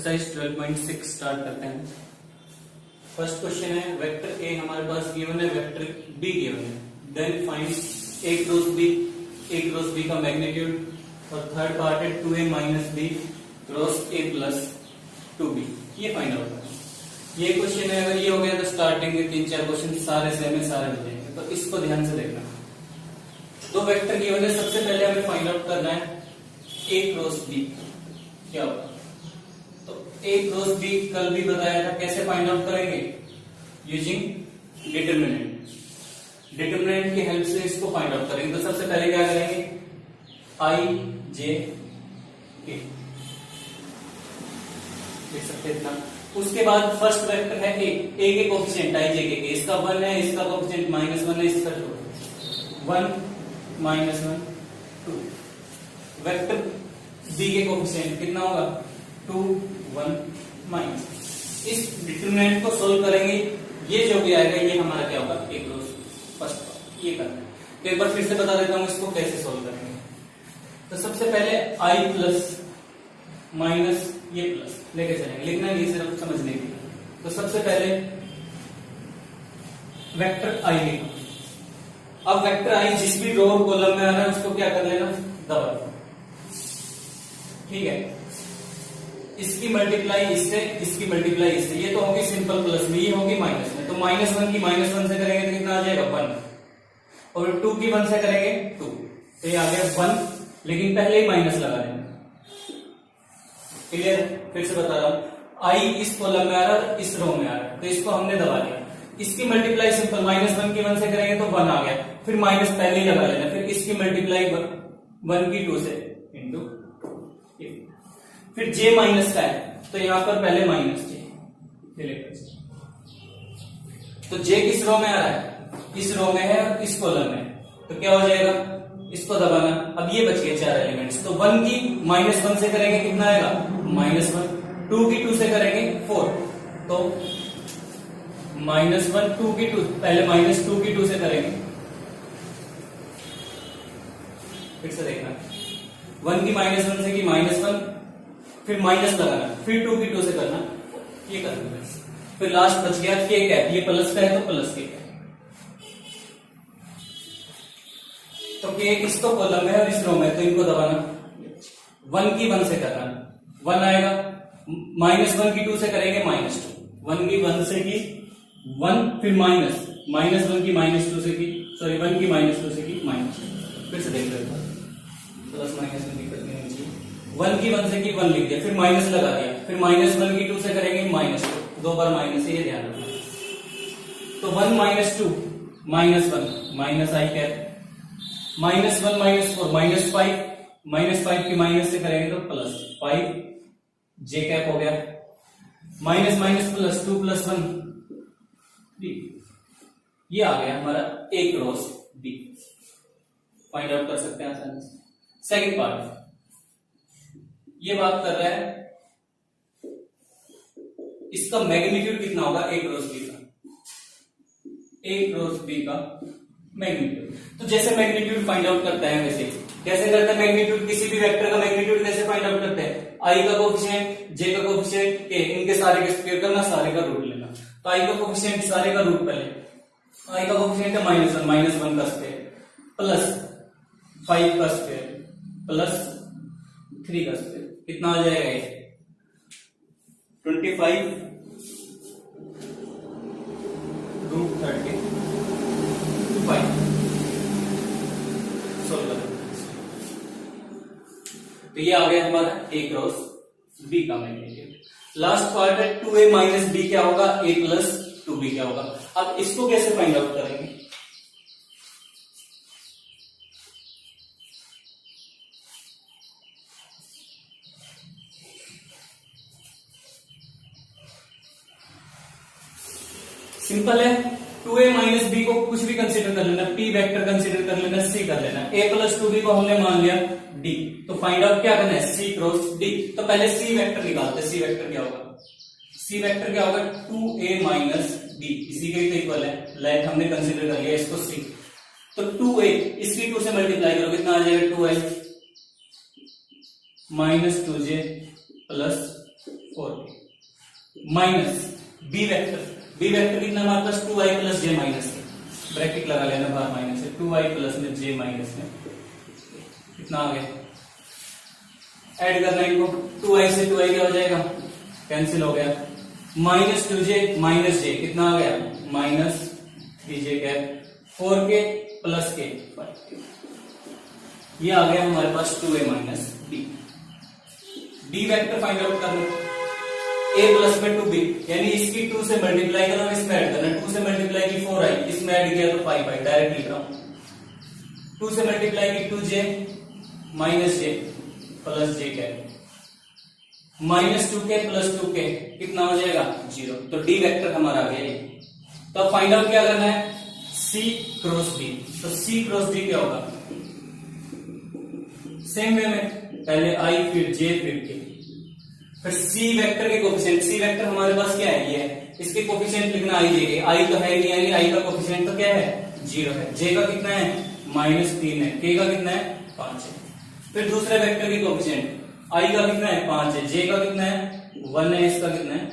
Exercise 12.6 start करते हैं। First question है, वेक्टर ए हमारे पास गिवन है, वेक्टर बी गिवन है, then find A cross B का मैग्नीट्यूड और थर्ड पार्ट है 2a minus B cross A plus 2b, ये फाइंड आउट करना है। ये क्वेश्चन है, अगर ये हो गया तो स्टार्टिंग के 3-4 क्वेश्चन सारे सेम है, सारे मिल जाएंगे, तो इसको ध्यान से देखना। दो वेक्टर गिवन है, सबसे पहले हमें फाइंड आउट करना है ए क्रॉस बी क्या होगा। तो ए क्रॉस बी कल भी बताया था, कैसे फाइंड आउट करेंगे, यूजिंग डिटरमिनेंट की हेल्प से इसको फाइंड आउट करेंगे। तो सबसे पहले क्या करेंगे, आई जे के लिख सकते हैं इतना। उसके बाद फर्स्ट वेक्टर है ए के कोफिशिएंट आई जे के, इसका 1 है, इसका कोफिशिएंट -1 है, इसका 1 -1 2। वेक्टर बी के कोफिशिएंट कितना होगा, 2 1 माइनस। इस डिटरमिनेंट को सोल्व करेंगे, ये जो भी आएगा ये हमारा क्या होगा, ए क्रॉस फर्स्ट पार्ट, ये करना है। तो एक बार फिर से बता देता हूं इसको कैसे सोल्व करेंगे। तो सबसे पहले आई प्लस माइनस ये प्लस लेके चलेंगे, लिखना नहीं सिर्फ समझने के लिए। तो सबसे पहले वेक्टर आई लिखा। अब वेक्टर आई जिस भी रो और कॉलम में आ रहा है उसको क्या कर लेना, दबा दो, ठीक है। इसकी मल्टीप्लाई इससे, इसकी मल्टीप्लाई इससे, ये तो होगी सिंपल प्लस में, ये होगी माइनस में। तो -1 की -1 से करेंगे तो कितना आ जाएगा, 1। और 2 की 1 से करेंगे 2, तो ये आ गया 1, लेकिन पहले ही माइनस लगा देंगे। क्लियर, फिर से बता रहा हूं, आई इस कॉलम में आ रहा है, इस रो में आ रहा है, तो इसको हमने दबा दिया। इसकी मल्टीप्लाई सिंपल -1 की 1 से करेंगे तो 1 आ गया, फिर माइनस पहले ही लगा लेना, फिर इसकी मल्टीप्लाई 1 की 2 से इंटू, फिर j माइनस का है तो यहां पर पहले माइनस j, तो j किस रो में आ रहा है, इस रो में है और इस कॉलम में, तो क्या हो जाएगा, इसको दबाना। अब ये बच गए 4 एलिमेंट्स, तो 1 की -1 से करेंगे कितना आएगा, -1, 2 की 2 से करेंगे 4, तो -1 2 की 2, पहले -2 की 2 से करेंगे, फिर से देखना, 1 की -1 से की -1, फिर माइनस लगाना, फिर 2 की 2 से करना, ये करना, फिर लास्ट बच गया के कैप, ये प्लस का है तो प्लस के कैप, तो के इस तो कॉलम में और इस रो में, तो इनको दबाना, 1 की 1 से करना, 1 आएगा, -1 की 2 से करेंगे -2, 1 की 1 से की 1, फिर -1 की -2 से की, सॉरी 1 की -2 से की -2, फिर से देख लेते हैं, प्लस माइनस में दिक्कत नहीं होनी चाहिए। 1 की 1 से की 1 लिख दिया, फिर माइनस लगा दिया, फिर -1 की 2 से करेंगे -2, 2 बार माइनस है, ये ध्यान रखना। तो 1 -2 -1 माइनस आई कैप, -1 -4 -5 की माइनस से करेंगे तो प्लस 5 जे कैप हो गया, माइनस माइनस प्लस 2 + 1 3, ये आ गया हमारा ए क्रॉस बी, फाइंड आउट कर सकते हैं आसानी से। सेकंड पार्ट, ये बात कर रहा है इसका मैग्नीट्यूड कितना होगा, ए क्रॉस बी का, ए क्रॉस बी का मैग्नीट्यूड। तो जैसे मैग्नीट्यूड फाइंड आउट करते हैं वैसे कैसे करते हैं, मैग्नीट्यूड किसी भी वेक्टर का मैग्नीट्यूड कैसे फाइंड आउट करते हैं, आई का कोफिशिएंट, जे का कोफिशिएंट, के, इनके सारे का स्क्वायर करना, सारे का रूट लेना। तो आई का कोफिशिएंट, सारे का रूट पहले, आई का कोफिशिएंट है -1 -1 का स्क्वायर प्लस 5 का स्क्वायर प्लस 3 का स्क्वायर, कितना आ जाएगा ये 25 √35 सोल्व कर। तो ये आ गया हमारा ए क्रॉस बी का मैग्नीट्यूड। लास्ट पार्ट है 2a माइनस बी क्या होगा, a प्लस 2b क्या होगा। अब इसको कैसे फाइंड आउट करेंगे, सिंपल है, 2a माइनस बी को कुछ भी कंसीडर कर लेना, p वेक्टर कंसीडर कर लेना, c कर लेना, a प्लस 2b को हमने मान लिया d, तो फाइंड आउट क्या करना है, c क्रॉस d। तो पहले c वेक्टर निकालते हैं, c वेक्टर क्या होगा, c वेक्टर क्या होगा 2a माइनस b, इसी के इक्वल है, लेंथ हमने कंसीडर कर लिया इसको c, तो 2a इसकी 2 से मल्टीप्लाई करो कितना आ जाएगा 2a minus 2j plus 4k minus B vector कितना हमारे पास 2i प्लस जे माइनस है, ब्रैकेट लगा लेना बाहर माइनस है, 2i प्लस में जे माइनस में कितना आ गया, ऐड करना इनको, 2i से 2i क्या हो जाएगा, कैंसिल हो गया, माइनस 2j माइनस जे कितना आ गया, minus 3j cap, 4k plus के 5k, ये आ गया हमारे पास 2a minus b। b vector find out करना, a प्लस में 2b, यानी इसकी 2 से मल्टीप्लाई करना, इसमें ऐड करना, 2 से मल्टीप्लाई की 4i, इसमें ऐड किया तो 5i, डायरेक्ट लिख रहा हूं, 2 से मल्टीप्लाई की 2j minus j plus j cap, minus 2k plus 2k कितना हो जाएगा 0, तो d वेक्टर हमारा आ गया ये। तो अब फाइंड आउट क्या करना है, c क्रॉस d, तो c क्रॉस d क्या होगा, सेम वे में पहले i फिर j फिर k, फिर c वेक्टर के कोफिशिएंट, c वेक्टर हमारे पास क्या है, ये है, इसके कोफिशिएंट लिखना i j के, i तो है नहीं, यानी i का कोफिशिएंट तो क्या है 0 है, j का कितना है -3 है, k का कितना है 5 है, फिर दूसरे वेक्टर के कोफिशिएंट i का कितना है 5 है, j का कितना है 1 है, इसका कितना है,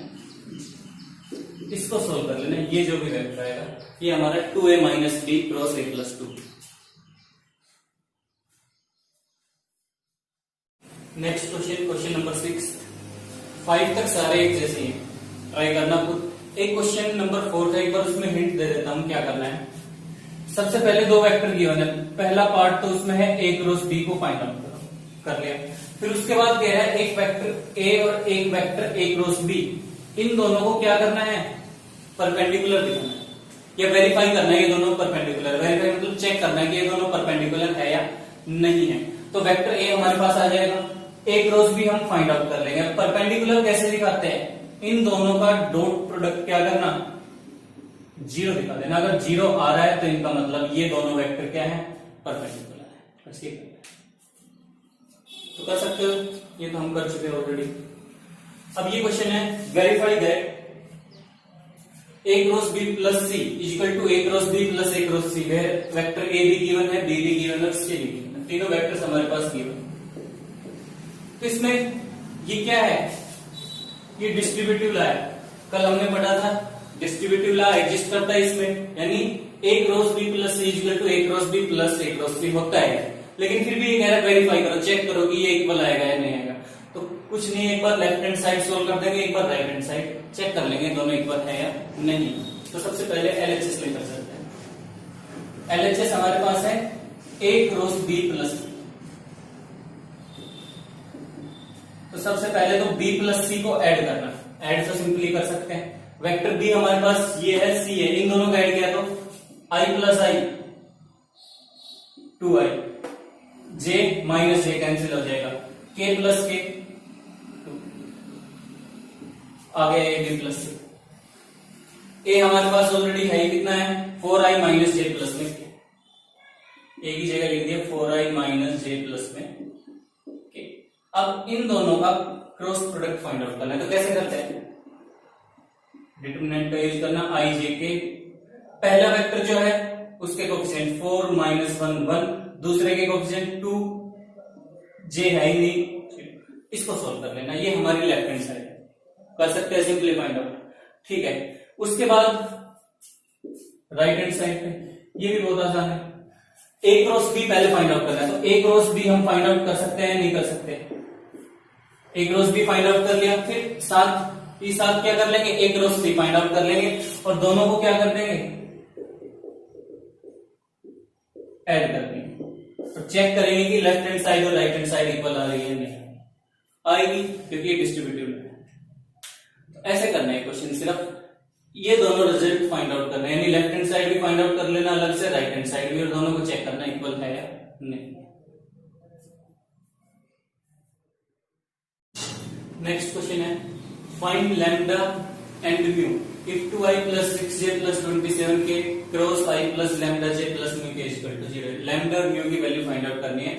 इसको सोल्व कर लेना, ये जो भी वेक्टर आएगा ये हमारा 2a minus b cross a plus 2। Next question, question number 6, 5 तक सारे एक जैसे हैं, ट्राई करना खुद। एक क्वेश्चन नंबर 4 था, एक बार उसमें हिंट दे देता हूं क्या करना है। सबसे पहले दो वेक्टर गिवन है, पहला पार्ट तो उसमें है a क्रॉस b को फाइंड आउट कर लिया, फिर उसके बाद कह रहा है एक वेक्टर a और एक वेक्टर a क्रॉस b, इन दोनों को क्या करना है, परपेंडिकुलर दिखाना है या वेरीफाई करना है, ये दोनों परपेंडिकुलर, वेरीफाई मतलब चेक करना है कि ये दोनों परपेंडिकुलर है या नहीं है। तो वेक्टर a हमारे पास आ जाएगा, a क्रॉस b हम फाइंड आउट कर लेंगे। परपेंडिकुलर कैसे दिखाते हैं, इन दोनों का डॉट प्रोडक्ट क्या करना, 0 दिखा देना, अगर 0 आ रहा है तो इनका मतलब ये दोनों वेक्टर क्या है, परपेंडिकुलर है, बस ये तो कर सकते हो, ये तो हम कर चुके हैं ऑलरेडी। अब ये क्वेश्चन है, verify that a cross b plus c equal to a cross b plus a cross c, vector a भी गिवन है, b भी गिवन है और c भी गिवन है, तीनों वेक्टर्स हमारे पास गिवन है। तो इसमें ये क्या है, ये डिस्ट्रीब्यूटिव ला है, कल हमने पढ़ा था डिस्ट्रीब्यूटिव ला एग्जिस्ट करता है इसमें, यानी a cross b plus c equal to a cross b plus a cross c होता है, लेकिन फिर भी ये कह रहा है वेरीफाई करो, चेक करो कि ये इक्वल आएगा या नहीं आएगा। तो कुछ नहीं, एक बार लेफ्ट हैंड साइड सोल्व कर देंगे, एक बार राइट हैंड साइड चेक कर लेंगे दोनों इक्वल है या नहीं। तो सबसे पहले एलएचएस लेकर चलते हैं। एलएचएस हमारे पास है a क्रॉस b प्लस, तो सबसे पहले तो b प्लस c को ऐड करना, ऐड तो सिंपली कर सकते हैं, वेक्टर b हमारे पास ये है, c है, इन दोनों का ऐड किया तो i plus i 2i, j minus j cancel हो जाएगा, k प्लस k आ गया a b plus c, a हमारे पास ऑलरेडी है, कितना है 4i माइनस j प्लस में, a की जगह लिख दिया 4i माइनस j प्लस में k। अब इन दोनों का क्रॉस प्रोडक्ट फाइंड आउट करना है, तो कैसे करते हैं, डिटरमिनेंट का यूज करना, i j k, पहला वेक्टर जो है उसके कोफिशिएंट 4 माइनस 1 1, दूसरे के कोफिशिएंट 2, j है ही नहीं, इसको सोल्व कर लेना, ये हमारी लेफ्ट हैंड साइड कर सकते हैं सिंपली फाइंड आउट, ठीक है। उसके बाद राइट हैंड साइड पे ये भी बहुत आसान है, a क्रॉस b पहले फाइंड आउट करना है, तो a क्रॉस b हम फाइंड आउट कर सकते हैं नहीं कर सकते, a cross b find out कर लिया, फिर साथ ही साथ क्या कर लेंगे, a cross c find out कर लेंगे और दोनों को क्या कर देंगे, ऐड कर देंगे, तो चेक करेंगे कि लेफ्ट हैंड साइड और राइट हैंड साइड इक्वल आ रही है नहीं आएगी, क्योंकि ये डिस्ट्रीब्यूटिव है। ऐसे करना है क्वेश्चन, सिर्फ ये दोनों रिजल्ट फाइंड आउट करना है, यानी लेफ्ट हैंड साइड भी फाइंड आउट कर लेना अलग से, राइट हैंड साइड भी, और दोनों को चेक करना इक्वल है या नहीं। नेक्स्ट क्वेश्चन है, find lambda and mu if 2i plus 6j plus 27k cross i plus lambda j plus mu k equal to 0। Lambda और म्यू की वैल्यू फाइंड आउट करनी है।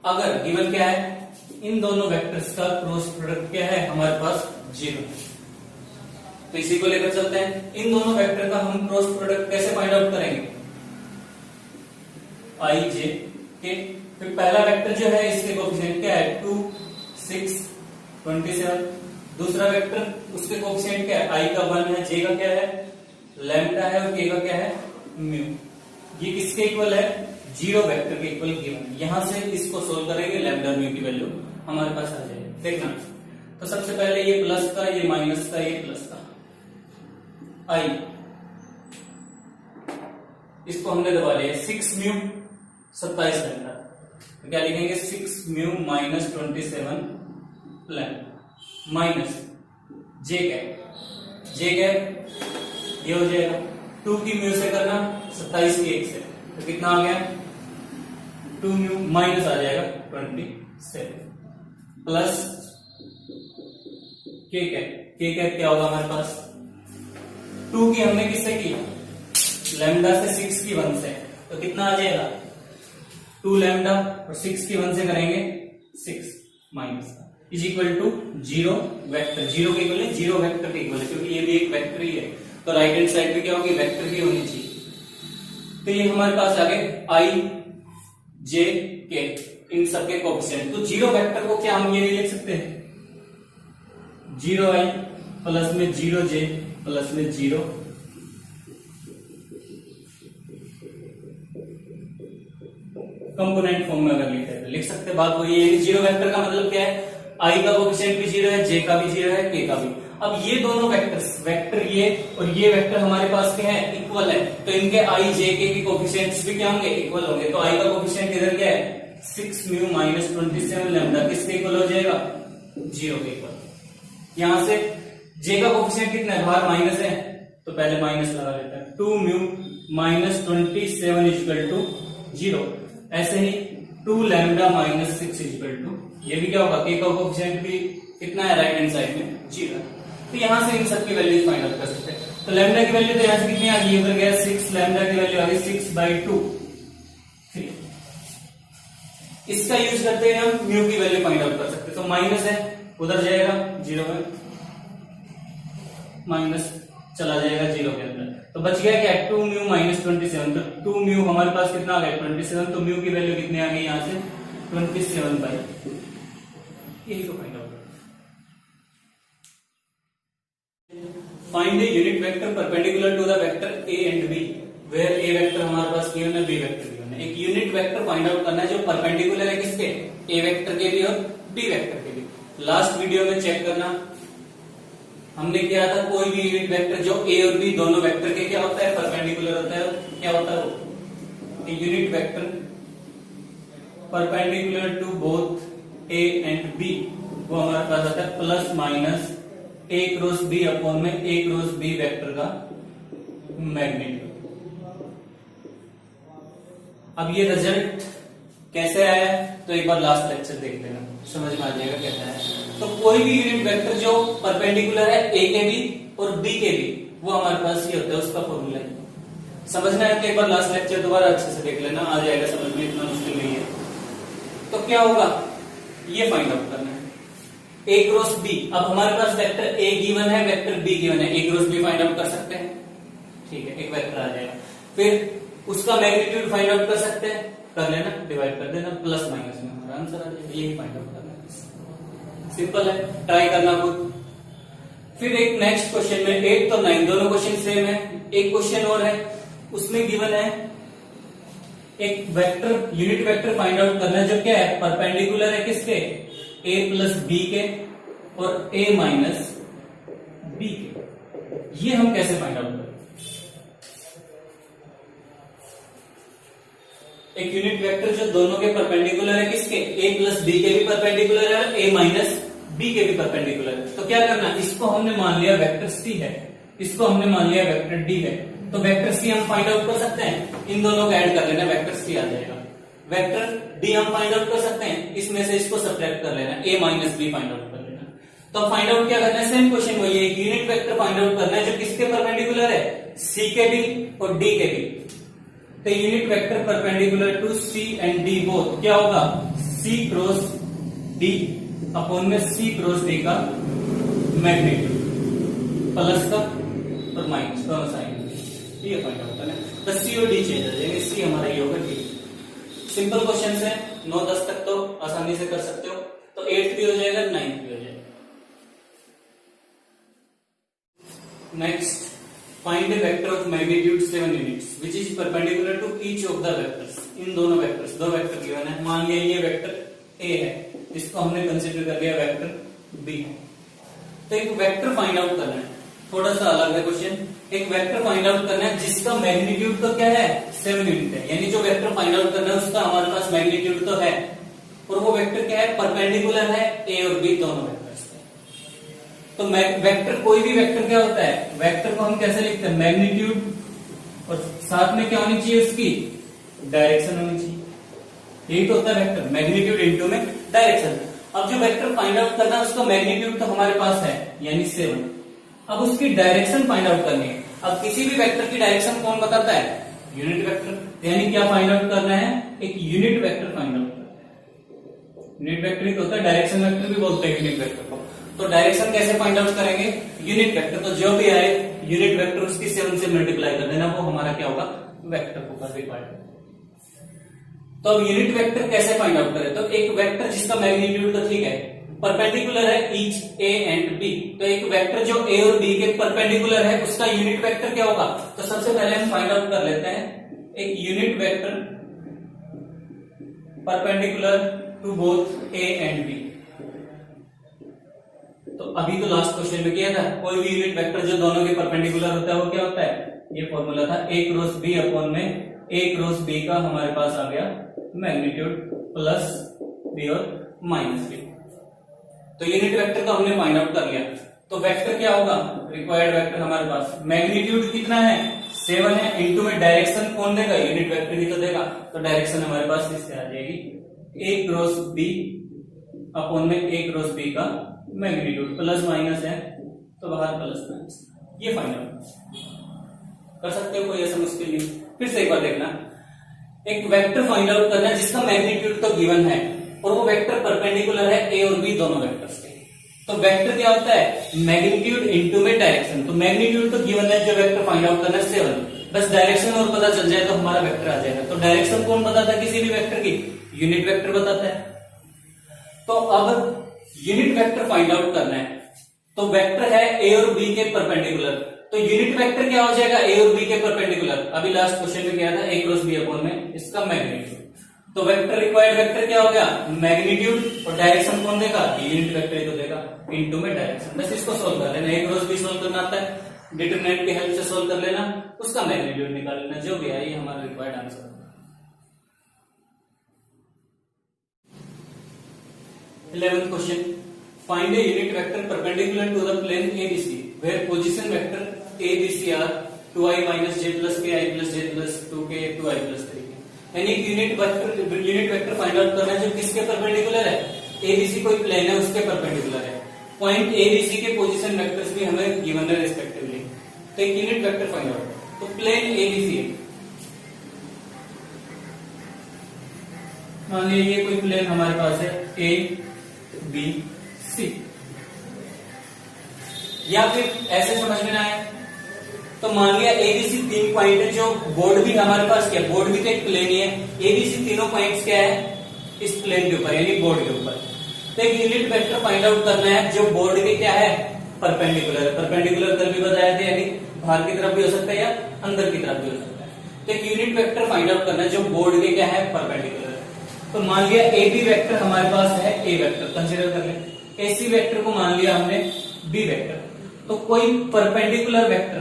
अगर गिवन क्या है, इन दोनों वेक्टर्स का क्रॉस प्रोडक्ट क्या है हमारे पास 0, तो इसी को लेकर चलते हैं। इन दोनों वेक्टर का हम क्रॉस प्रोडक्ट कैसे फाइंड आउट करेंगे, i j के, फिर पहला वेक्टर जो है इसके कोफिशिएंट क्या है 2 6 27, दूसरा वेक्टर उसके कोएफिशिएंट क्या है, आई का 1 है, जे का क्या है लैम्डा है और के का क्या है म्यू। ये किसके इक्वल है, जीरो वेक्टर के इक्वल गिवन। यहां से इसको सोल्व करेंगे, लैम्डा म्यू की वैल्यू हमारे पास आ जाएगी। देखना तो सबसे पहले ये प्लस का, ये माइनस का, ये प्लस का, आई इसको हमने दबा लिया 6 म्यू 27 लैम्डा, तो क्या लिखेंगे 6 म्यू माइनस 27 लैम्डा माइनस जे कैप, जे कैप ये हो जाएगा 2 की म्यू से करना 27 की 1 से, तो कितना आ गया 2 म्यू माइनस आ जाएगा 27 प्लस के कैप क्या होगा हमारे पास 2 की हमने किससे की लैम्डा से 6 की 1 से, तो कितना आ जाएगा 2 लैम्डा और 6 की 1 से करेंगे 6 minus is equal to 0 vector, 0 के इक्वल है 0 वेक्टर के इक्वल है, क्योंकि ये भी एक वेक्टर ही है, तो राइट हैंड साइड पे क्या होगी वेक्टर ही होनी चाहिए। तो ये हमारे पास आ गए आई जे के, इन सबके कोएफिशिएंट। तो 0 वेक्टर को क्या हम ये लिख सकते हैं 0 आई प्लस में 0 जे प्लस में 0 कंपोनेंट फॉर्म में अगर लिख सकते हैं। बात वही है कि 0 वेक्टर का मतलब क्या है, आई का कोएफिशिएंट भी 0 है, जे का भी 0 है, के का भी। अब ये दोनों वेक्टर्स, वेक्टर ये और ये वेक्टर हमारे पास क्या है इक्वल है, तो इनके आई जे के कोएफिशिएंट्स भी क्या होंगे इक्वल होंगे। तो आई का कोएफिशिएंट इधर क्या है 6 म्यू माइनस 27 लैम्डा किसके इक्वल हो जाएगा 0 के इक्वल। यहां से जे का कोएफिशिएंट कितना है, बाहर माइनस है तो पहले माइनस लगा लेते हैं, 2 म्यू माइनस 27 इक्वल टू 0। ऐसे ही 2 लैम्डा माइनस 6 इक्वल टू, ये भी क्या होगा के का कोएफिशिएंट भी कितना है राइट हैंड साइड में 0। तो यहां से इन सबकी वैल्यूज फाइंड आउट कर सकते हैं। तो लैम्डा की वैल्यू तो यहां से कितनी आ गई, उधर गया 6, लैम्डा की वैल्यू आ गई 6/2 3। इसका यूज करते हैं हम म्यू की वैल्यू फाइंड आउट कर सकते हैं। तो माइनस है उधर जाएगा 0 में, माइनस चला जाएगा 0 के अंदर, तो बच गया क्या 2 म्यू माइनस 27। तो 2 म्यू हमारे पास कितना आ गया 27, तो म्यू की वैल्यू कितनी आ गई यहां से 27/2। यही तो find out. Find a unit vector perpendicular to the vector a and b, where a vector हमारे पास गिवन है, b वेक्टर गिवन है। एक यूनिट वेक्टर फाइंड आउट करना है जो परपेंडिकुलर है किसके a वेक्टर के भी और b वेक्टर के भी। लास्ट वीडियो में चेक करना हमने किया था, कोई भी यूनिट वेक्टर जो a और b दोनों वेक्टर के क्या होता है परपेंडिकुलर होता है, क्या होता है वो unit vector perpendicular to both a and b, वो हमारे पास आता है plus minus a cross b upon में a क्रॉस b वेक्टर का मैग्नीट्यूड। अब ये रिजल्ट कैसे आया तो एक बार लास्ट लेक्चर देख लेना, समझ में आ जाएगा कैसा है। तो कोई भी यूनिट वेक्टर जो परपेंडिकुलर है a के भी और b के भी, वो हमारे पास ये होता है, उसका फॉर्मूला है। समझना है तो एक बार लास्ट लेक्चर दोबारा अच्छे से देख लेना, आ जाएगा समझ में, इतना मुश्किल नहीं है। तो क्या होगा ये फाइंड आउट करना है a क्रॉस b। अब हमारे पास वेक्टर a गिवन है, वेक्टर b गिवन है, a cross b find out कर सकते हैं, ठीक है, एक वेक्टर आ जाएगा। फिर उसका मैग्नीट्यूड फाइंड आउट कर सकते हैं, कर लेना, डिवाइड कर देना, प्लस माइनस में हमारा आंसर आ जाएगा। यही फाइंड आउट करना है, सिंपल है, ट्राई करना खुद। फिर एक नेक्स्ट क्वेश्चन में 8 और 9 दोनों क्वेश्चन सेम है। एक क्वेश्चन और है, उसमें गिवन है एक vector unit vector find out करना है जो क्या है परपेंडिकुलर है किसके a प्लस b के और a माइनस b के। ये हम कैसे फाइंड आउट करें, एक यूनिट वेक्टर जो दोनों के परपेंडिकुलर है किसके a प्लस b के भी परपेंडिकुलर है, a माइनस b के भी परपेंडिकुलर है। तो क्या करना, इसको हमने मान लिया वेक्टर c है, इसको हमने मान लिया वेक्टर d है, तो वेक्टर c हम फाइंड आउट कर सकते हैं, इन दोनों को ऐड कर लेना, वेक्टर c आ जाएगा। वेक्टर d हम फाइंड आउट कर सकते हैं, इसमें से इसको सब्ट्रैक्ट कर लेना, a minus b find out कर लेना। तो फाइंड आउट क्या करना है, सेम क्वेश्चन वही है, एक यूनिट वेक्टर फाइंड आउट करना है जो किसके परपेंडिकुलर है c के भी और d के भी। तो unit vector perpendicular to c and d both क्या होगा c क्रॉस d अपॉन में c क्रॉस d का मैग्नीट्यूड, प्लस का और माइनस दोनों साइन, ये फाइंड आउट करना है। बस c और d चेंज हो जाएंगे, c हमारा ये होगा d। सिंपल क्वेश्चन है, 9-10 तक तो आसानी से कर सकते हो, तो 8th भी हो जाएगा 9th भी हो जाएगा। Next find the vector of magnitude 7 units which is perpendicular to each of the vectors. इन दोनों वेक्टर्स, दो वेक्टर गिवन है, मान लिया ये वेक्टर ए है, इसको हमने कंसीडर कर लिया वेक्टर बी। तो एक वेक्टर फाइंड आउट करना है, थोड़ा सा अलग है क्वेश्चन। एक वेक्टर फाइंड आउट करना है जिसका मैग्नीट्यूड तो क्या है 7 यूनिट है, यानी जो वेक्टर फाइंड आउट करना है उसका हमारे पास मैग्नीट्यूड तो है, और वो वेक्टर क्या है, परपेंडिकुलर है ए और बी दोनों वेक्टर्स पे। तो वेक्टर, कोई भी वेक्टर क्या होता है, वेक्टर को हम कैसे लिखते हैं, मैग्नीट्यूड और साथ में क्या होनी चाहिए, उसकी डायरेक्शन होनी चाहिए। यही तो होता है वेक्टर, मैग्नीट्यूड इनटू में डायरेक्शन। अब जो वेक्टर फाइंड आउट करना है उसका मैग्नीट्यूड तो हमारे पास है यानी 7, अब उसकी डायरेक्शन फाइंड आउट करनी है। अब किसी भी वेक्टर की डायरेक्शन कौन बताता है, यूनिट वेक्टर। यानी क्या फाइंड आउट करना है, एक यूनिट वेक्टर फाइंड आउट करना है। यूनिट वेक्टर ही तो होता है, डायरेक्शन वेक्टर भी बोलते हैं यूनिट वेक्टर को। तो डायरेक्शन कैसे फाइंड आउट करेंगे, यूनिट वेक्टर। तो जो भी आए यूनिट वेक्टर उसकी 7 से मल्टीप्लाई कर देना, वो हमारा क्या होगा, वेक्टर होगा रिक्वायर्ड। तो अब यूनिट वेक्टर कैसे फाइंड आउट करें, तो एक वेक्टर जिसका मैग्नीट्यूड तो ठीक है, परपेंडिकुलर है ईच ए एंड बी। तो एक वेक्टर जो ए और बी के परपेंडिकुलर है उसका यूनिट वेक्टर क्या होगा। तो सबसे पहले हम फाइंड आउट कर लेते हैं एक unit vector perpendicular to both A and B. तो अभी तो लास्ट क्वेश्चन में किया था, कोई भी यूनिट वेक्टर जो दोनों के परपेंडिकुलर होता है वो क्या होता है, ये फॉर्मूला था ए क्रॉस बी अपॉन में ए क्रॉस बी का हमारे पास आ गया मैग्नीट्यूड प्लस बी और माइनस बी। तो यूनिट वेक्टर तो हमने फाइंड आउट कर लिया। तो वेक्टर क्या होगा, रिक्वायर्ड वेक्टर हमारे पास मैग्नीट्यूड कितना है 7 है, इनटू में डायरेक्शन कौन देगा, यूनिट वेक्टर ही तो देगा। तो डायरेक्शन हमारे पास इससे आ जाएगी ए क्रॉस बी अपॉन में ए क्रॉस बी का मैग्नीट्यूड, प्लस माइनस है तो बाहर प्लस माइनस। ये फाइंड आउट कर सकते हो, कोई ऐसा मुश्किल नहीं। फिर से एक बार देखना, एक वेक्टर फाइंड आउट करना है जिसका मैग्नीट्यूड तो गिवन है और वो वेक्टर परपेंडिकुलर है ए और बी दोनों वेक्टर्स के। तो वेक्टर क्या होता है, मैग्नीट्यूड इनटू में डायरेक्शन। तो मैग्नीट्यूड तो गिवन है, जो वेक्टर फाइंड आउट करना है 7, बस डायरेक्शन और पता चल जाए तो हमारा वेक्टर आ जाएगा। तो डायरेक्शन कौन बताता है किसी भी वेक्टर की, यूनिट वेक्टर बताता है। तो अब यूनिट वेक्टर फाइंड आउट करना है, तो वेक्टर है ए और बी के परपेंडिकुलर, तो यूनिट वेक्टर क्या हो जाएगा, ए और बी के परपेंडिकुलर। अभी लास्ट क्वेश्चन में क्या था, ए क्रॉस बी अपॉन में इसका मैग्नीट्यूड। तो वेक्टर रिक्वायर्ड वेक्टर क्या हो गया, मैग्नीट्यूड, और डायरेक्शन कौन देगा, यूनिट वेक्टर ही तो देगा, इनटू में डायरेक्शन। बस इसको सोल्व कर लेना, ए क्रॉस बी सोल्व करना आता है, डिटरमिनेंट की हेल्प से सोल्व कर लेना, उसका मैग्नीट्यूड निकाल लेना, जो भी है ये हमारा required answer. Eleventh question, find a unit vector perpendicular to the plane ABC where position vector ABC are 2i minus j plus k I plus j plus 2k 2i plus 3k। यानी एक unit vector find out करना है जो किसके perpendicular है, ABC कोई plane है उसके परपेंडिकुलर है। पॉइंट ABC के पोजीशन वेक्टर्स भी हमें गिवन है रिस्पेक्टिवली। तो एक यूनिट वेक्टर फाइंड आउट, तो प्लेन ABC है, मान लीजिए ये कोई प्लेन हमारे पास है ABC, या फिर ऐसे समझ में आए तो मान लिया ABC 3 पॉइंट है, जो बोर्ड भी हमारे पास क्या, बोर्ड भी तो एक प्लेन ही है, ABC तीनों पॉइंट्स क्या है इस प्लेन के ऊपर यानी बोर्ड के ऊपर। तो एक यूनिट वेक्टर फाइंड आउट करना है जो बोर्ड के क्या है, परपेंडिकुलर है। परपेंडिकुलर कल भी बताया था, यानी बाहर की तरफ भी हो सकता है या अंदर की तरफ भी हो सकता है। तो एक यूनिट वेक्टर फाइंड आउट करना है जो बोर्ड के क्या है, परपेंडिकुलर है। तो मान लिया AB वेक्टर हमारे पास है A वेक्टर, कंसीडर कर ले। AC वेक्टर को मान लिया हमने B वेक्टर। तो कोई परपेंडिकुलर वेक्टर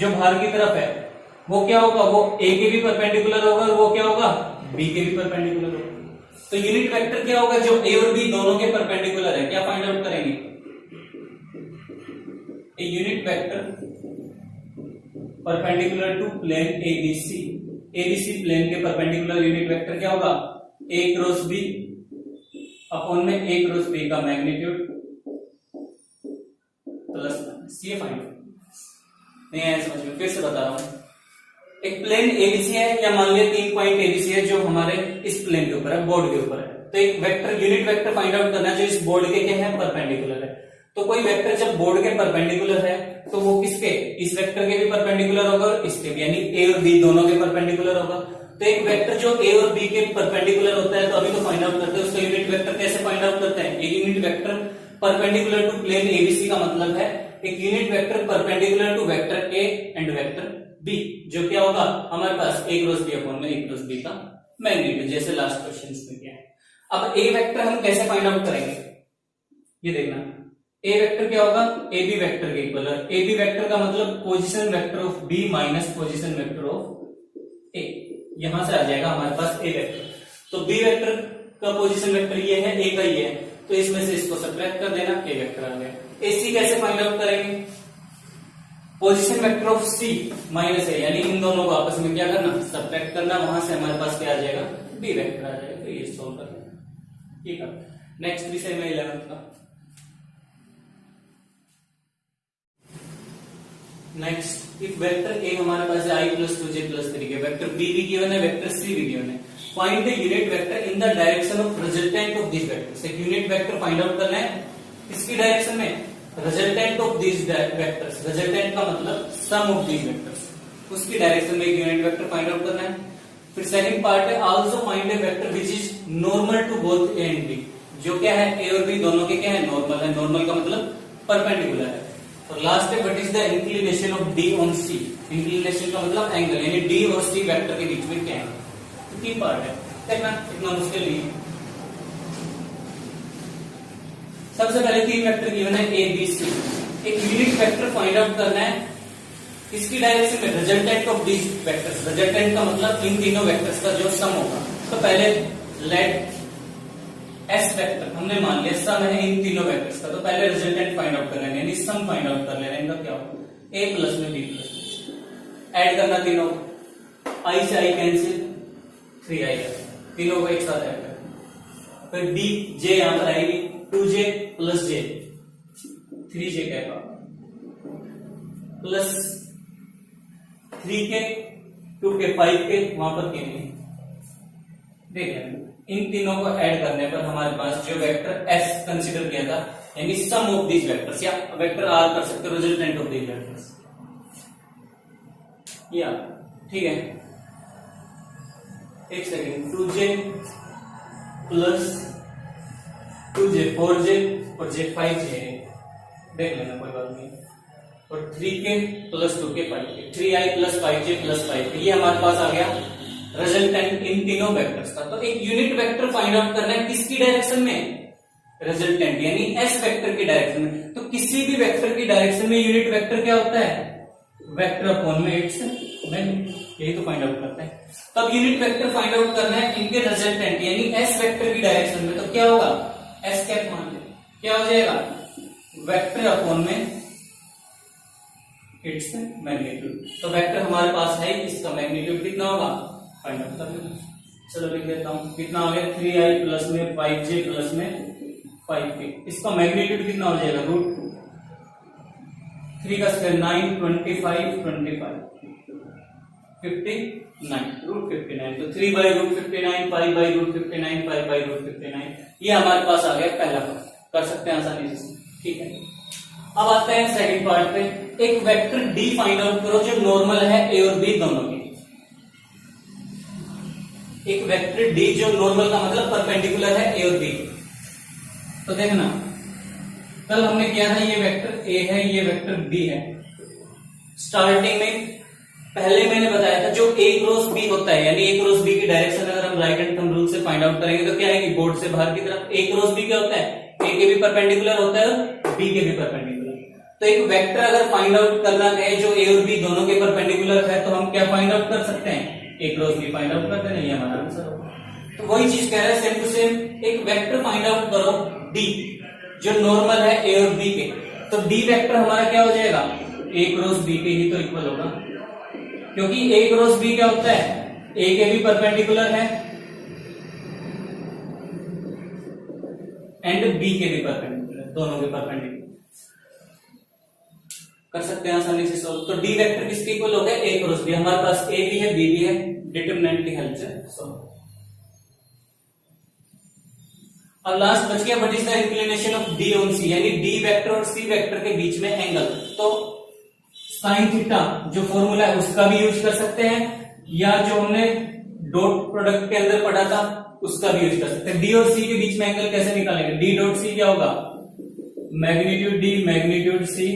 जो बाहर की तरफ है वो क्या होगा, वो A के भी परपेंडिकुलर होगा और वो क्या होगा, B के भी परपेंडिकुलर होगा। तो यूनिट वेक्टर क्या होगा, जो A और B दोनों के परपेंडिकुलर है, क्या फाइंड आउट करेंगे, a unit vector perpendicular to plane ABC plane के परपेंडिकुलर यूनिट वेक्टर क्या होगा, A क्रॉस B अपॉन में A क्रॉस B का मैग्नीट्यूड प्लस माइनस। ये फाइंड नहीं आया समझ में, फिर से बता रहा हूं। एक प्लेन ABC है, या मान लिया 3 पॉइंट ABC है जो हमारे इस प्लेन के ऊपर है, बोर्ड के ऊपर है। तो एक vector unit vector find out करना है जो इस बोर्ड के क्या है, परपेंडिकुलर है। तो कोई वेक्टर जब बोर्ड के परपेंडिकुलर है तो वो किसके, इस वेक्टर के भी परपेंडिकुलर होगा और इसके भी, यानी A और B दोनों के परपेंडिकुलर होगा। तो एक वेक्टर जो A और B के परपेंडिकुलर होता है, तो अभी तो फाइंड आउट करते हैं उसका यूनिट वेक्टर कैसे फाइंड आउट करते हैं। एक unit vector perpendicular to plane ABC का मतलब है एक unit vector perpendicular to vector A and vector B, जो क्या होगा हमारे पास a क्रॉस b अपॉन में a क्रॉस b का मैग्नीट्यूड, जैसे लास्ट क्वेश्चन में किया है। अब a वेक्टर हम कैसे फाइंड आउट करेंगे, ये देखना। a वेक्टर क्या होगा, ए बी वेक्टर के इक्वल है। ए बी वेक्टर का मतलब position vector of b minus position vector of a, यहां से आ जाएगा हमारे पास a वेक्टर। तो b वेक्टर का पोजीशन वेक्टर ये है, a का ये है, तो इसमें से इसको सब्ट्रैक्ट कर देना, a वेक्टर आ गया। ac कैसे फाइंड आउट करेंगे, position vector of c minus a, यानी इन दोनों को आपस में क्या करना, सब्ट्रैक्ट करना, वहां से हमारे पास क्या आ जाएगा, b वेक्टर आ जाएगा। तो ये सोल्व कर लेना, ठीक है। नेक्स्ट विषय में 11th का। नेक्स्ट, इफ वेक्टर a हमारे पास है i प्लस 2j प्लस 3 के, वेक्टर b भी गिवन है, वेक्टर c भी गिवन है, find the unit vector in the direction of resultant of this vectors. एक यूनिट वेक्टर फाइंड आउट करना है किसकी डायरेक्शन में, resultant of this vectors. Resultant का मतलब सम ऑफ दिस वेक्टर्स, उसकी डायरेक्शन में एक यूनिट वेक्टर फाइंड आउट करना है। फिर सेकंड पार्ट है also find a vector which is normal to both A and B, जो क्या है ए और बी दोनों के क्या है, नॉर्मल है। नॉर्मल का मतलब परपेंडिकुलर है। और लास्ट है what is the inclination of D on C. Inclination का मतलब एंगल, यानी डी और सी वेक्टर के बीच में क्या है। तो तीन पार्ट है, देखना इतना मुश्किल नहीं है। सबसे पहले तीन वेक्टर गिवन है ए बी सी, एक यूनिट वेक्टर फाइंड आउट करना है इसकी डायरेक्शन में, resultant of this vectors. Resultant का मतलब इन तीनों वेक्टर्स का जो सम होगा। तो पहले लेट एस वेक्टर हमने मान लिया सम है इन तीनों वेक्टर्स का, तो पहले रिजल्टेंट फाइंड आउट कर लेना, यानी सम फाइंड आउट कर लेना। इनका क्या होगा, a प्लस में b प्लस, ऐड करना तीनों, i से i कैंसिल, 3i तीनों को एक साथ ऐड करना। फिर b j यहां पर आएगी, 2j plus j 3j kappa plus 3 के 2 के 5 के वहां पर के नहीं। देख लेना इन तीनों को ऐड करने पर हमारे पास जो वेक्टर s कंसीडर किया था, यानी सम ऑफ दीज वेक्टर्स, या वेक्टर r कर सकते हो, रिजल्टेंट ऑफ दीज वेक्टर्स, या ठीक है। एक second, 2j plus 2j 4j और j 5j, देख लेना कोई बात नहीं। और 3k plus 2k 5k, 3i plus 5j plus 5k, ये हमारे पास आ गया रिजल्टेंट इन तीनों वेक्टर्स का। तो एक यूनिट वेक्टर फाइंड आउट करना है किसकी डायरेक्शन में, रिजल्टेंट यानी एस वेक्टर की डायरेक्शन में। तो किसी भी वेक्टर की डायरेक्शन में यूनिट वेक्टर क्या होता है, वेक्टर अपॉन में इट्स मैग्नीट्यूड, यही तो फाइंड आउट करते हैं। तब यूनिट वेक्टर फाइंड आउट करना है इनके रिजल्टेंट यानी एस वेक्टर की डायरेक्शन में। तो क्या होगा, एस कैप मान ले, क्या हो जाएगा, वेक्टर अपॉन में इट्स मैग्नीट्यूड। तो वेक्टर हमारे पास है, इसका मैग्नीट्यूड कितना होगा, फाइंड आउट कर लेना। चलो लिख देता हूं, कितना हो गया, 3i प्लस में 5j प्लस में 5k, इसका मैग्नीट्यूड कितना हो जाएगा, √2, 3 का स्क्वायर 9, 25, 25, 59, √59। तो 3 बाई √59, 5 बाई √59, 5 बाई √59, ये हमारे पास आ गया पहला पार्ट, कर सकते हैं आसानी से, ठीक है। अब आते हैं सेकंड पार्ट पे, एक वेक्टर d फाइंड आउट करो जो नॉर्मल है a और b दोनों की। एक वेक्टर d जो नॉर्मल का मतलब परपेंडिकुलर है a और b। तो देखना कल हमने किया था, ये वेक्टर a है, ये वेक्टर b है। स्टार्टिंग में पहले मैंने बताया था जो a क्रॉस b होता है, यानी a क्रॉस b की डायरेक्शन अगर हम राइट हैंड थंब रूल से फाइंड आउट करेंगे तो क्या है कि बोर्ड से बाहर की तरफ a क्रॉस b क्या होता है, a के भी परपेंडिकुलर होता है और b के भी परपेंडिकुलर। तो एक वेक्टर अगर फाइंड आउट करना है जो a और b दोनों के परपेंडिकुलर है, तो हम क्या फाइंड आउट कर सकते हैं, a cross b find out करते हैं, ये हमारा आंसर होगा। तो वही चीज कह रहा है सेम टू सेम, एक वेक्टर फाइंड आउट करो d जो नॉर्मल है a और b के। तो d वेक्टर हमारा क्या हो जाएगा, a क्रॉस b के ही तो इक्वल होगा, क्योंकि a क्रॉस b क्या होता है, a के भी परपेंडिकुलर है एंड b के भी परपेंडिकुलर, दोनों के परपेंडिकुलर। कर सकते हैं आसानी से सॉल्व। तो d वेक्टर किसके इक्वल हो गया, a क्रॉस b, हमारे पास a भी है b भी है, डिटरमिनेंट की हेल्प से सॉल्व। अब लास्ट बच गया what is the inclination of d on c, यानी d वेक्टर और c वेक्टर के बीच में एंगल। तो साइन थीटा जो फॉर्मूला है उसका भी यूज कर सकते हैं, या जो हमने डॉट प्रोडक्ट के अंदर पढ़ा था उसका भी यूज कर सकते हैं। d और c के बीच में एंगल कैसे निकालेंगे, d डॉट c क्या होगा, magnitude d magnitude c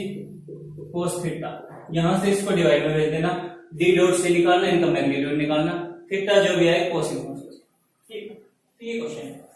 cos theta, यहां से इसको डिवाइड में भेज देना, डी डॉट से निकालना, इनका मैग्नीट्यूड निकालना, थीटा जो भी आए कोस इनवर्स। ठीक है, तो ये क्वेश्चन है।